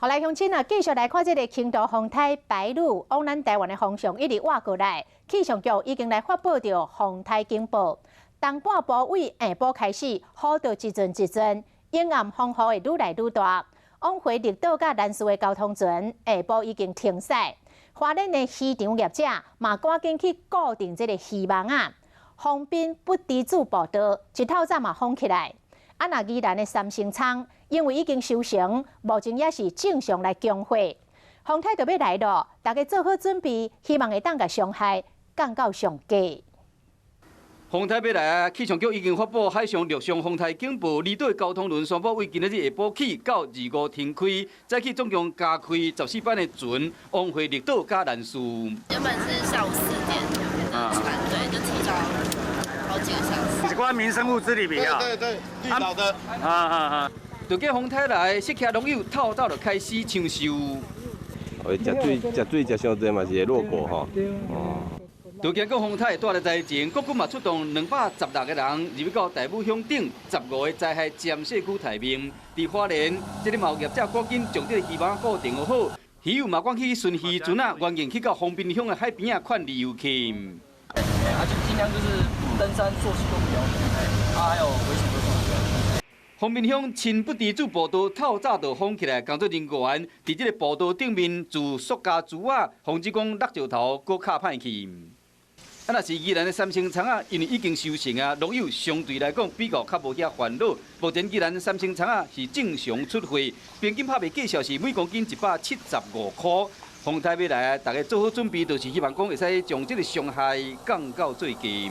后来乡亲啊，继续来看这个轻度风台白鹭往咱台湾的方向一直划过来，气象局已经来发布着风台警报。东半部为下晡开始，雨就一阵一阵，沿岸风雨会愈来愈大。往回绿岛甲南势的交通船下晡已经停驶。花莲的渔场业者嘛，赶紧去固定这个渔网啊。封滨不敌住报道，一透早嘛封起来。啊，那宜兰的三星仓因为已经收成，目前也是正常来供货。风台就要来了，大家做好准备，希望会当甲伤害降到上低。风台要来啊！气象局已经发布海上陆上风台警报，离岛交通轮宣布为今日下晡起到25停开，再起总共加开14班的船往回绿岛甲南势。原本是下午4点的船，对，就提早好几个小时。是关民生物资里面啊？对，绿岛的。就叫风台来，适客农友透早就开始抢收。食水食伤济嘛是会落果吼。就经过风台带来灾情，国军嘛出动216个人入去到大武乡顶15个灾害尖社区台面。伫花莲，这个贸易业者赶紧将这个渔网固定好，渔友嘛赶去顺渔船啊，原硬去到丰滨乡的海边啊看旅游去。就尽量就是登山作息都不要，还有危险都注意。丰滨乡亲不敌主步道透早就封起来，工作人员伫这个步道顶面做塑胶柱啊，防止讲落石头搁卡歹去。啊，若是宜兰的三星仓啊，因为已经收成啊，农友相对来讲比较无遐烦恼。目前宜兰三星仓啊是正常出货，平均拍卖价小是每公斤175块。风台要来啊，大家做好准备，就是希望讲会使将这个伤害降到最低。